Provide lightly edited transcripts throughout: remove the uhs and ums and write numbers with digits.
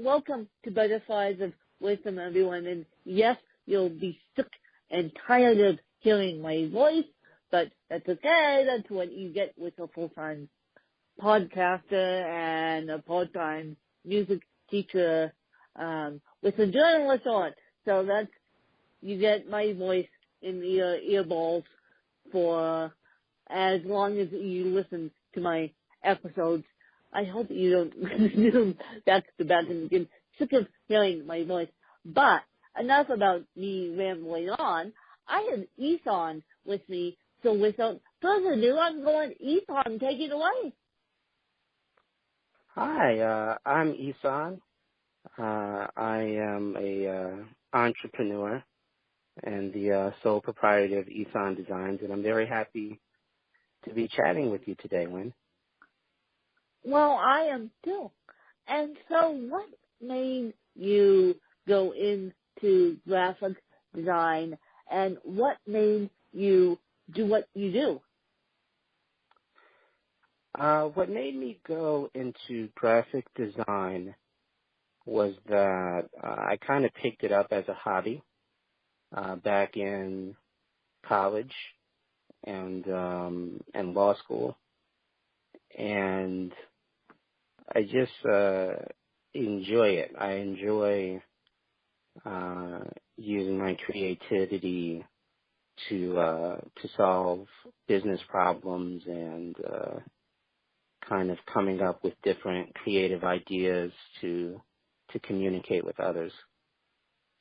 welcome to Butterflies of Wisdom, everyone. And yes, you'll be sick and tired of hearing my voice, but that's okay. That's what you get with a full-time podcaster and a part-time music teacher with a journalist on. So you get my voice in your earballs for as long as you listen to my episodes. I hope you don't do back to back and get sick of hearing my voice. But enough about me rambling on. I have Ihsaan with me, so without further ado, I'm going, Ihsaan, take it away. Hi, I'm Ihsaan. I am a entrepreneur and the sole proprietor of Ihsaan Designs, and I'm very happy to be chatting with you today, Lynn. Well, I am too. And so what made you go into graphic design, and what made you do what you do? What made me go into graphic design was that I kind of picked it up as a hobby back in college and law school, and I just enjoy it. I enjoy using my creativity to solve business problems and kind of coming up with different creative ideas to communicate with others.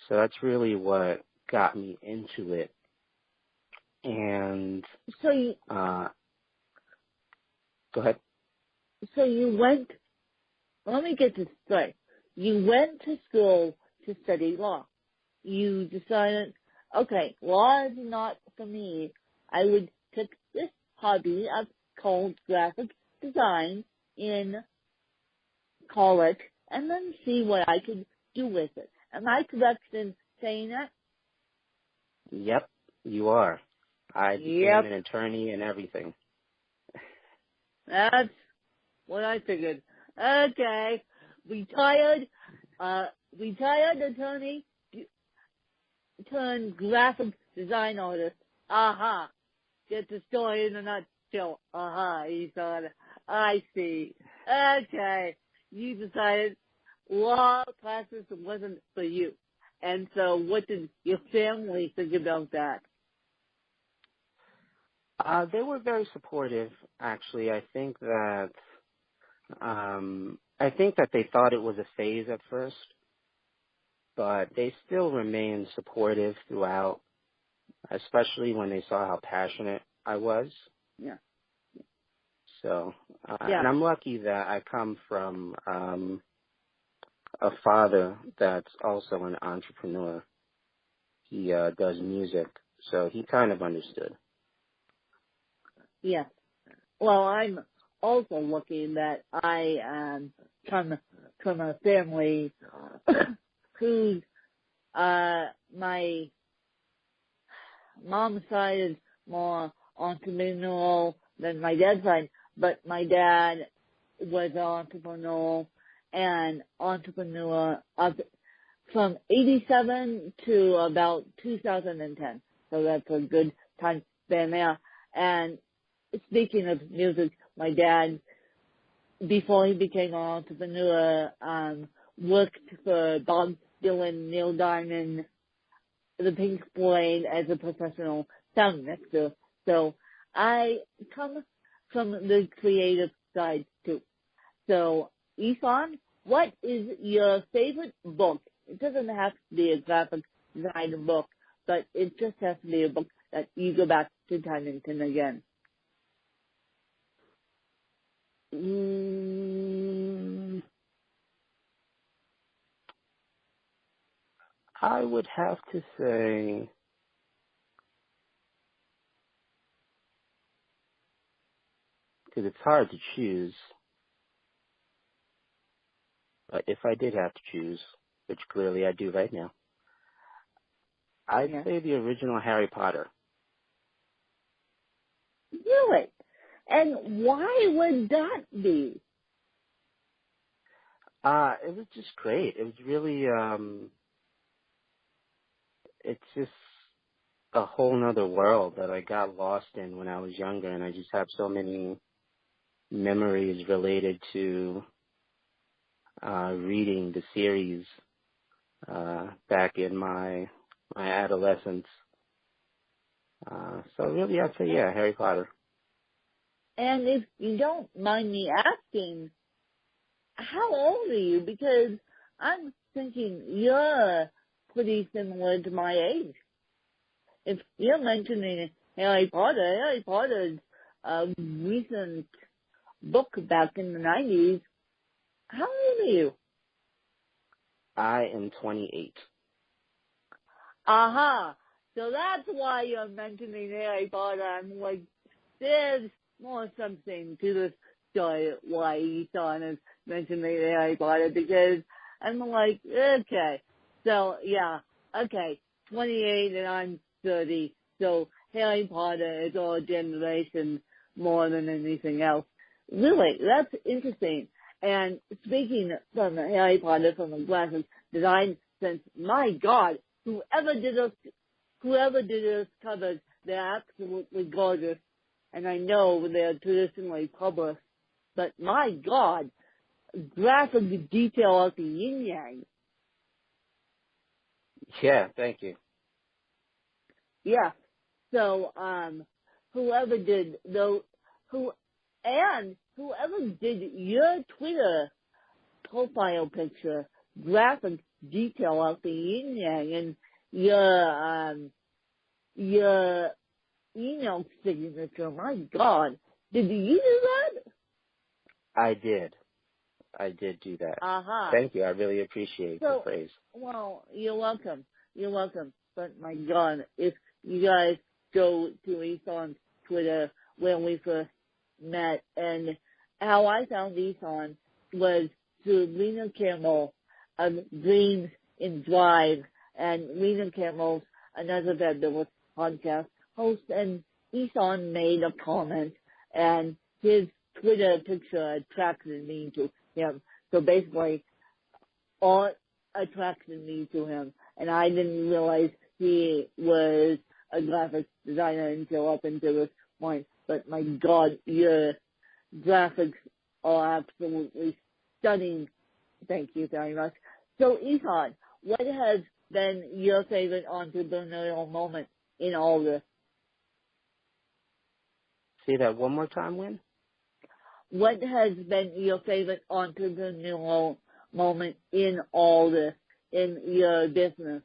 So that's really what got me into it. And so you, go ahead. So you went, let me get this straight. You went to school to study law. You decided, okay, law is not for me. I would pick this hobby up called graphic design in college and then see what I could do with it. Am I correct in saying that? Yep, you are. I became an attorney and everything. That's what I figured. Okay. Retired attorney turned graphic design artist. Aha. Get the story in a nutshell. Aha, Ihsaan. I see. Okay. You decided law classes wasn't for you. And so what did your family think about that? They were very supportive, actually. I think that they thought it was a phase at first, but they still remained supportive throughout, especially when they saw how passionate I was. Yeah. So, and I'm lucky that I come from a father that's also an entrepreneur. He does music, so he kind of understood. Yeah. Well, I'm also lucky that I come from a family whose my mom's side is more entrepreneurial than my dad's side, but my dad was entrepreneurial and entrepreneur up from 87 to about 2010. So that's a good time span there. And speaking of music, my dad, before he became an entrepreneur, worked for Bob Dylan, Neil Diamond, the Pink Floyd as a professional sound mixer. So I come from the creative side too. So Ihsaan, what is your favorite book? It doesn't have to be a graphic design book, but it just has to be a book that you go back to time and time again. I would have to say because it's hard to choose, but if I did have to choose, which clearly I do right now, I'd say the original Harry Potter. Really? And why would that be? It was just great. It was really, it's just a whole nother world that I got lost in when I was younger, and I just have so many memories related to reading the series back in my adolescence. So really, I'd say, yeah, Harry Potter. And if you don't mind me asking, how old are you? Because I'm thinking you're pretty similar to my age. If you're mentioning Harry Potter's a recent book back in the 90s, how old are you? I am 28. Aha! So that's why you're mentioning Harry Potter. I'm like, there's more something to this story why Ihsaan is mentioning Harry Potter, because I'm like, okay. So, yeah, okay, 28 and I'm 30. So Harry Potter is our generation more than anything else. Really, that's interesting. And speaking from Harry Potter, from the graphic design sense, my God, whoever did those covers, they're absolutely gorgeous. And I know they're traditionally published, but my God, graphic detail of the yin yang. Yeah, thank you. Yeah. So, whoever did your Twitter profile picture, graphic detail of the yin yang, and your email signature, my God, did you do that? I did do that. Uh-huh. Thank you. I really appreciate the praise. Well, you're welcome. You're welcome. But my God, if you guys go to Ihsaan's Twitter where we first met, and how I found Ihsaan was through Lena Campbell of Dreams in Drive, and Lena Campbell's another fabulous podcast host, and Ihsaan made a comment, and his Twitter picture attracted me to him. So basically, all attracted me to him, and I didn't realize he was a graphic designer until up until this point. But my God, your graphics are absolutely stunning. Thank you very much. So, Ihsaan, what has been your favorite entrepreneurial moment in all this? Say that one more time, Lynn. What has been your favorite entrepreneurial moment in all this, in your business?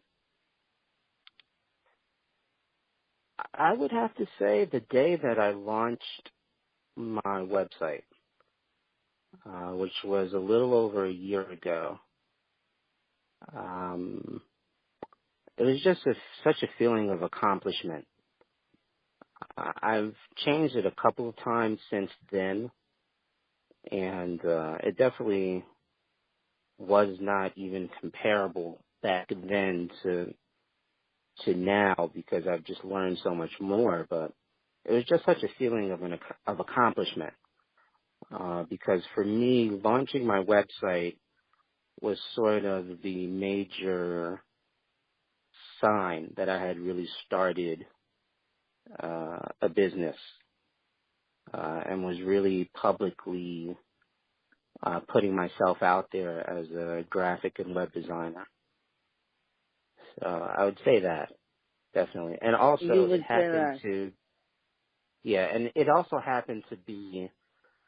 I would have to say the day that I launched my website, which was a little over a year ago. It was just such a feeling of accomplishment. I've changed it a couple of times since then, and it definitely was not even comparable back then to now, because I've just learned so much more. But it was just such a feeling of accomplishment, because for me, launching my website was sort of the major sign that I had really started a business, and was really publicly putting myself out there as a graphic and web designer. So I would say that, definitely. And also it happened and it also happened to be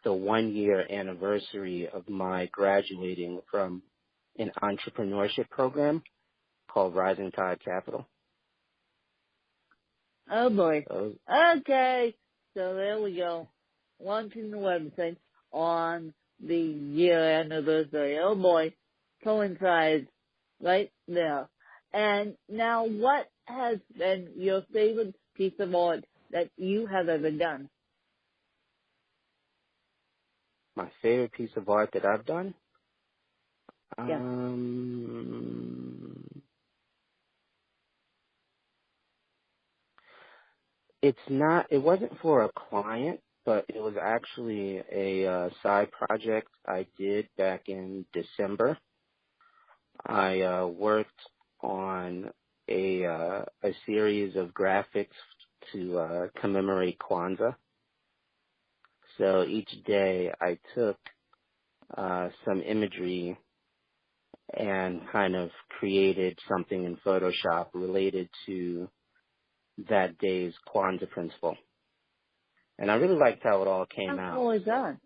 the 1-year anniversary of my graduating from an entrepreneurship program called Rising Tide Capital. Oh boy. Okay. So there we go. Launching the website on the year anniversary. Oh boy. Coincides right there. And now, what has been your favorite piece of art that you have ever done? My favorite piece of art that I've done? Yeah. It wasn't for a client, but it was actually a side project I did back in December. I worked on a series of graphics to commemorate Kwanzaa. So each day I took some imagery and kind of created something in Photoshop related to that day's Kwanzaa principle. And I really liked how it all came out. How cool is that?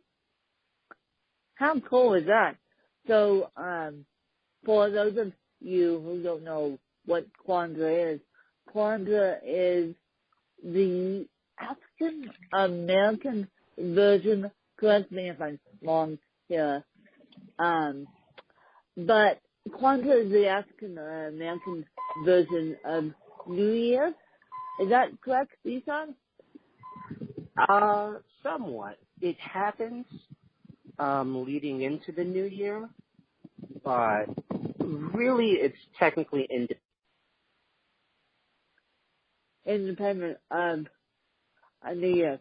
How cool is that? So, for those of you who don't know what Kwanzaa is the African American version, correct me if I'm wrong here, but Kwanzaa is the African American version of New Year's. Is that correct, Ihsaan? Somewhat. It happens leading into the new year, but really it's technically Independent of New Year's.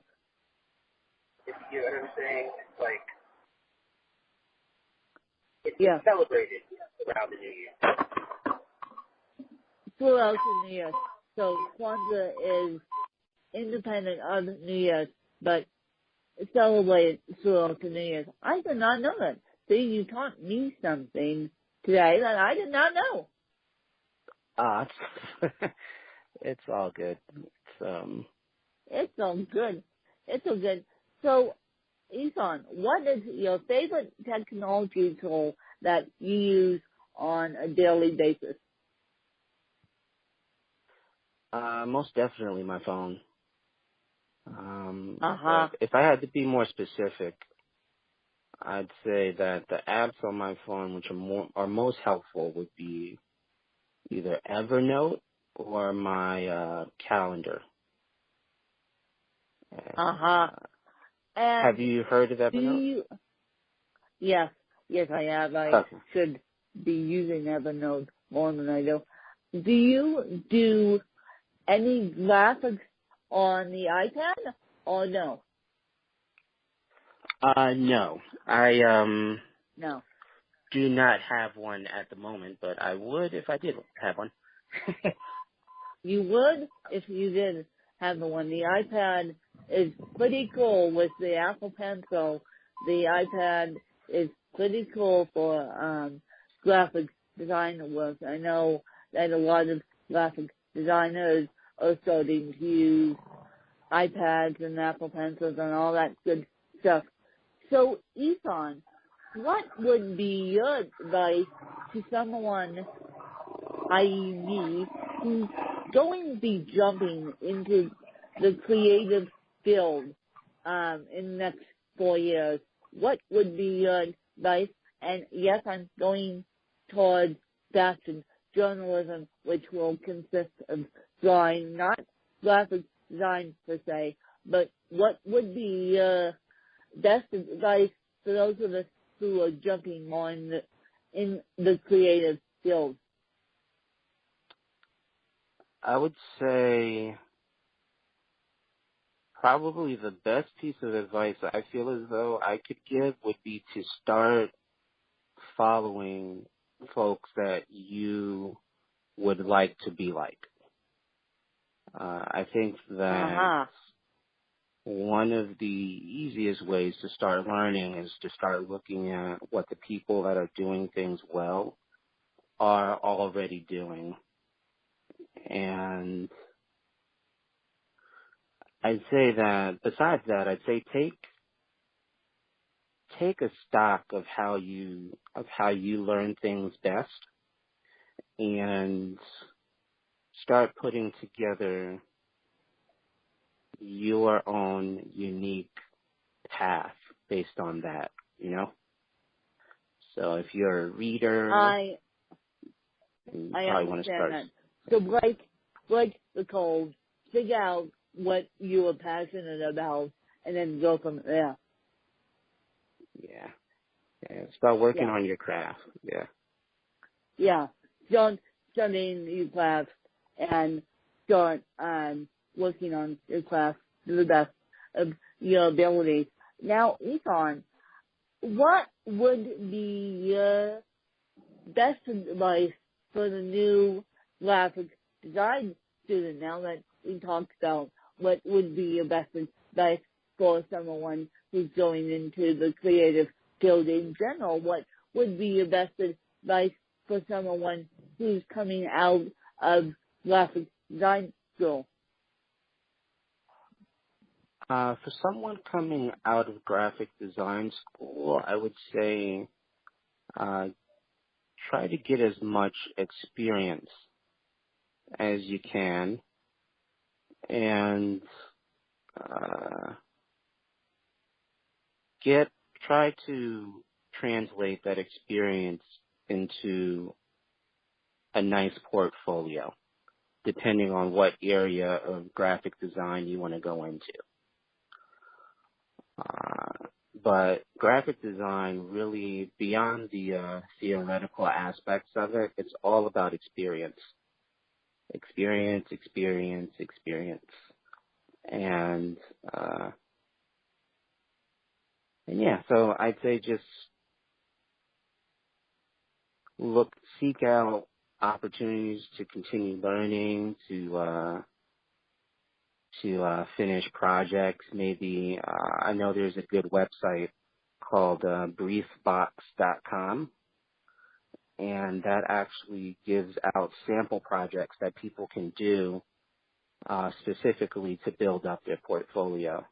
If you know what I'm saying, it's like Yeah. celebrated around the new year. Throughout the New Year's. So Kwanzaa is independent of New Year's, but celebrated throughout the New Year's. I did not know that. See, you taught me something today that I did not know. It's all good. It's so good. It's so good. So, Ihsaan, what is your favorite technology tool that you use on a daily basis? Most definitely my phone. If I had to be more specific, I'd say that the apps on my phone which are most helpful would be either Evernote or my calendar. Have you heard of Evernote? Yes, I have. I should be using Evernote more than I do. Do you do any graphics on the iPad or no? No. I No. do not have one at the moment, but I would if I did have one. You would if you did have the one. The iPad is pretty cool with the Apple Pencil. The iPad is pretty cool for graphic design work. I know that a lot of graphic designers are starting to use iPads and Apple Pencils and all that good stuff. So, Ihsaan, what would be your advice to someone, i.e. me, who's going to be jumping into the creative field in the next 4 years? What would be your advice? And yes, I'm going towards fashion journalism, which will consist of drawing, not graphic design per se, but what would be your best advice for those of us who are jumping more in the creative field? I would say probably the best piece of advice I feel as though I could give would be to start following folks that you would like to be like. I think that one of the easiest ways to start learning is to start looking at what the people that are doing things well are already doing. And I'd say that besides that, I'd say take a stock of how you learn things best and start putting together your own unique path based on that, you know? So if you're a reader, I probably want to start. That. So break the code, figure out what you are passionate about, and then go from there. Yeah. Start working on your craft. Yeah. Start studying your craft and start working on your craft to the best of your abilities. Now, Ihsaan, what would be your best advice for the new graphic design student? Now that we talked about what would be your best advice for someone who's going into the creative field in general, what would be your best advice for someone who's coming out of graphic design school? For someone coming out of graphic design school, I would say try to get as much experience as you can, and try to translate that experience into a nice portfolio, depending on what area of graphic design you want to go into. But graphic design, really, beyond the theoretical aspects of it, it's all about experience. Experience. And yeah, so I'd say just seek out opportunities to continue learning, to finish projects. Maybe I know there's a good website called briefbox.com, and that actually gives out sample projects that people can do specifically to build up their portfolio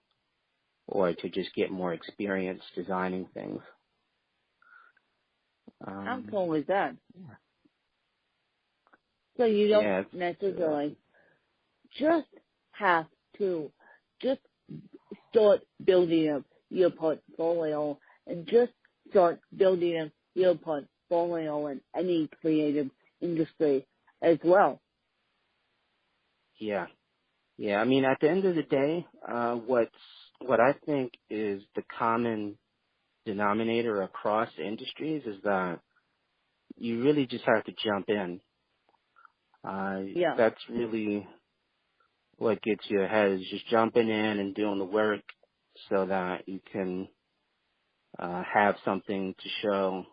or to just get more experience designing things. How cool is that? Yeah. So you don't necessarily just have to just start building up your portfolio and just start building up your portfolio in any creative industry as well. Yeah. I mean, at the end of the day, what I think is the common denominator across industries is that you really just have to jump in. That's really what gets you ahead, is just jumping in and doing the work so that you can have something to show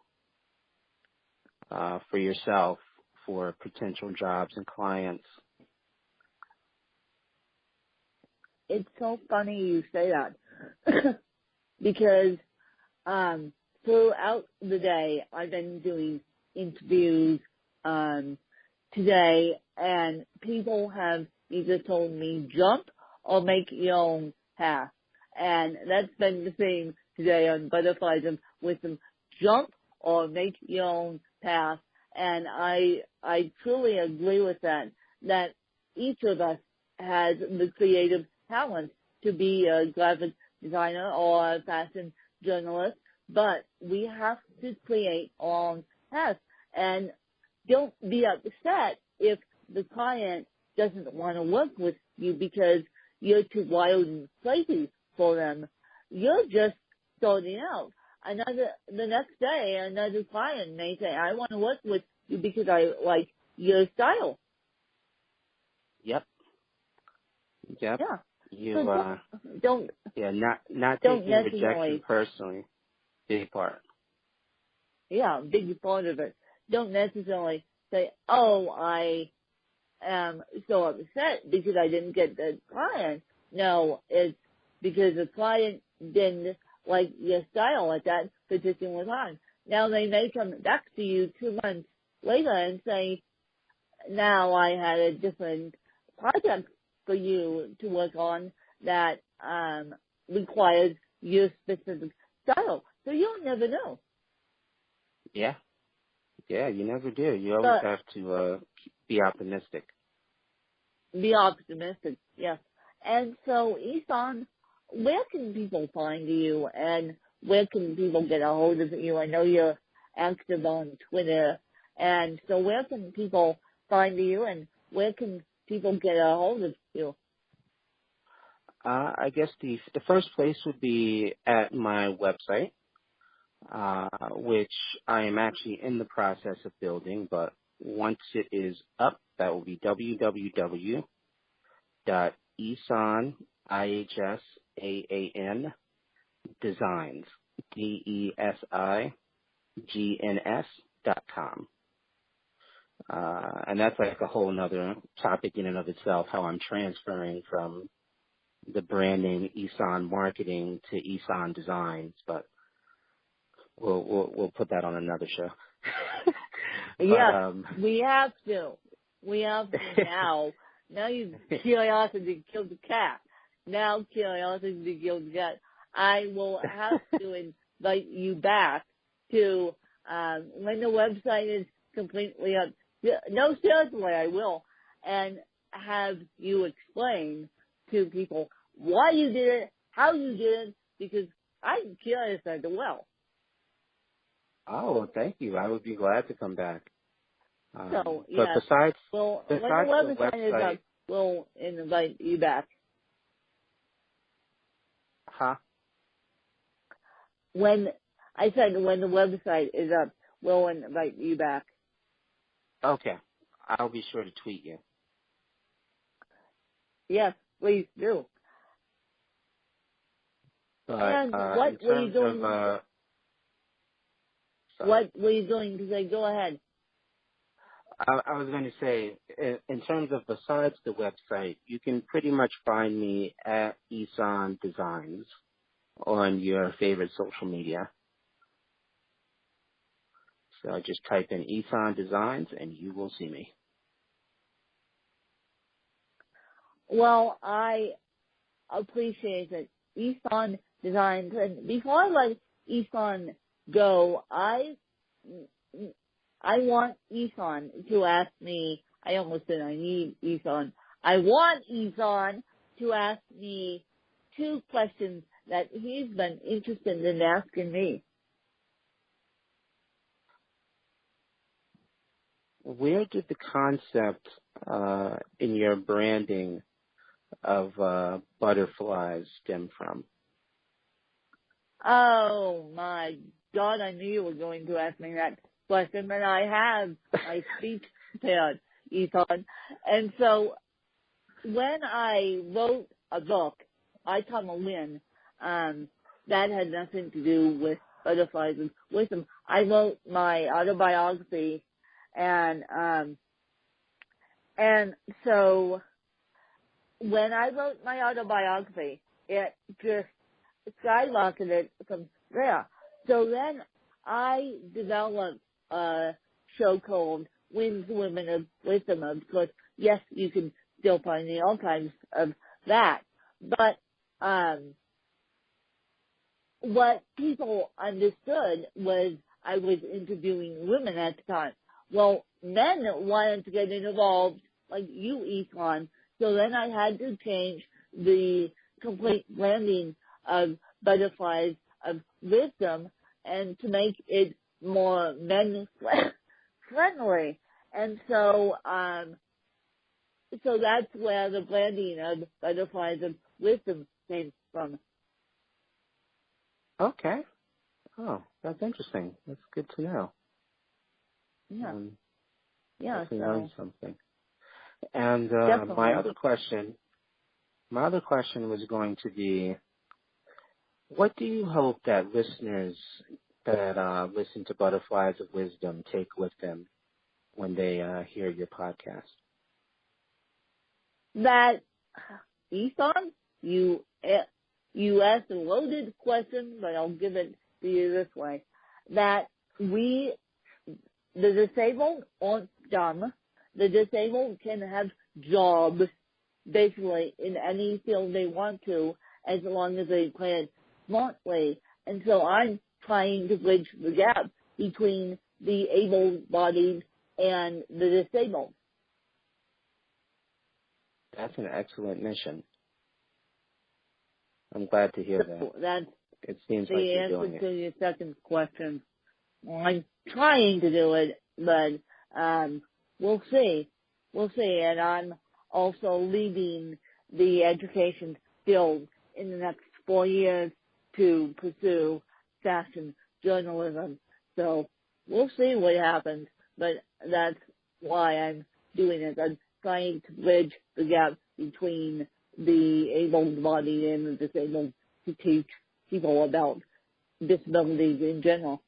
for yourself for potential jobs and clients. It's so funny you say that because throughout the day I've been doing interviews today, and people have either told me jump or make your own path, and that's been the theme today on Butterflies and Wisdom: jump or make your own path. And I truly agree with that each of us has the creative talent to be a graphic designer or a fashion journalist, but we have to create our own path. And don't be upset if the client doesn't want to work with you because you're too wild and crazy for them. You're just starting out. The next day, another client may say, I want to work with you because I like your style. Yep. Yeah. Not taking rejection personally. Big part. Yeah, big part of it. Don't necessarily say, oh, I am so upset because I didn't get the client. No, it's because the client didn't like your style at that particular time. Now they may come back to you 2 months later and say, now I had a different project for you to work on that requires your specific style. So you'll never know. Yeah, you never do. You always have to be optimistic. Be optimistic, yes. And so, Ihsaan, where can people find you, and where can people get a hold of you? I know you're active on Twitter, and so where can people find you, and where can people get a hold of you? I guess the first place would be at my website, which I am actually in the process of building, but once it is up, that will be www.ihsaan, Designs, DESIGNS.com. And that's like a whole nother topic in and of itself, how I'm transferring from the brand name Ihsaan Marketing to Ihsaan Designs, but we'll put that on another show. Yeah, we have to. We have to now. Now curiosity killed the cat. Now curiosity killed the cat. I will have to invite you back to when the website is completely up. No, seriously, I will, and have you explain to people why you did it, how you did it, because I'm curious as well. Oh, well, thank you. I would be glad to come back. So, but yeah. besides when the website is up, we'll invite you back. Huh? When the website is up, we'll invite you back. Okay. I'll be sure to tweet you. Yes, please do. But, and what were you doing? What were you going to say? Go ahead. I was going to say, in terms of besides the website, you can pretty much find me at Ihsaan Designs on your favorite social media. So just type in Ihsaan Designs and you will see me. Well, I appreciate it. Ihsaan Designs. And before I let Ihsaan go, I want Ihsaan to ask me, I almost said I need Ihsaan. I want Ihsaan to ask me 2 questions that he's been interested in asking me. Where did the concept in your branding of butterflies stem from? Oh my God, I knew you were going to ask me that question, but I have my speech prepared, Ihsaan. And so when I wrote a book, I Come a Win, that had nothing to do with butterflies and wisdom. I wrote my autobiography, and so when I wrote my autobiography, it just skyrocketed from there. So then I developed a show called Wins Women of Wisdom. Of course, yes, you can still find the archives of that. But what people understood was I was interviewing women at the time. Well, men wanted to get involved, like you, Ihsaan. So then I had to change the complete branding of Butterflies of Wisdom and to make it more men friendly. And so that's where the branding of Butterflies of Wisdom came from. Okay. Oh, that's interesting. That's good to know. Yeah. To learn something. And my other question was going to be, what do you hope that listeners that listen to Butterflies of Wisdom take with them when they hear your podcast? That, Ihsaan, you asked a loaded question, but I'll give it to you this way. That the disabled aren't dumb. The disabled can have jobs, basically, in any field they want to, as long as they plan smartly. And so I'm trying to bridge the gap between the able-bodied and the disabled. That's an excellent mission. I'm glad to hear that. That's it seems like you're doing the answer to your second question. I'm trying to do it, but we'll see. We'll see. And I'm also leaving the education field in the next 4 years to pursue fashion journalism. So we'll see what happens, but that's why I'm doing it. I'm trying to bridge the gap between the able-bodied and the disabled to teach people about disabilities in general.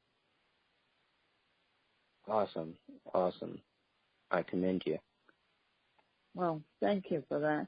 Awesome. I commend you. Well, thank you for that.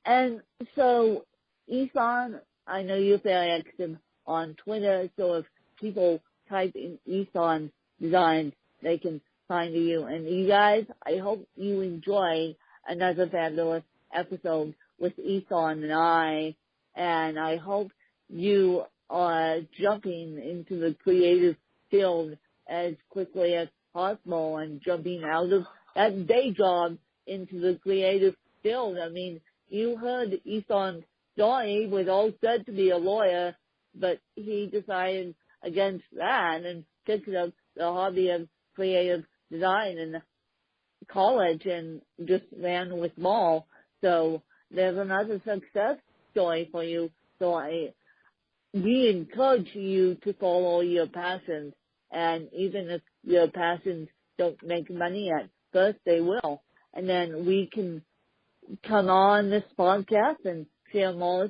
And so, Ihsaan, I know you're very active on Twitter, so if people type in Ihsaan Designs, they can find you. And you guys, I hope you enjoyed another fabulous episode with Ihsaan and I, and I hope you are jumping into the creative field as quickly as possible and jumping out of that day job into the creative field. I mean, you heard Ihsaan's story, was all said to be a lawyer, but he decided against that and picked up the hobby of creative design in college and just ran with ball. So there's another success story for you. So we encourage you to follow your passions, and even if your passions don't make money at first, they will. And then we can come on this podcast and share more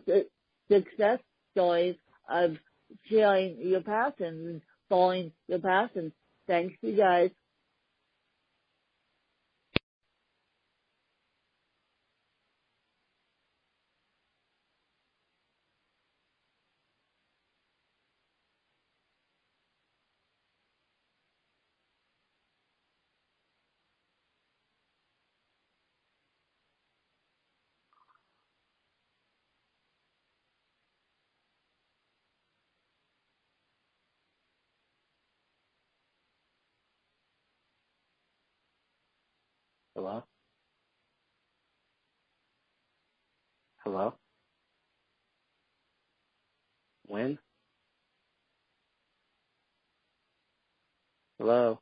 success stories of sharing your passions and following your passions. Thanks, you guys. Hello? Hello? When? Hello?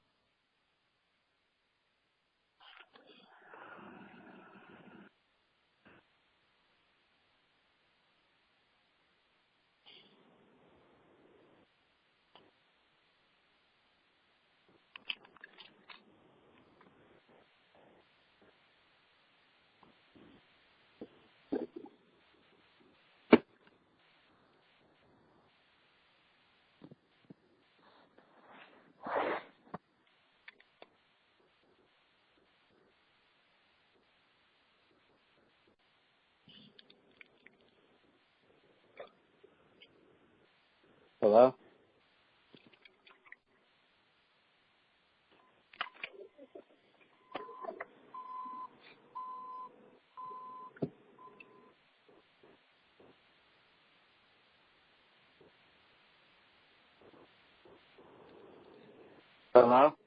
Hello? Hello?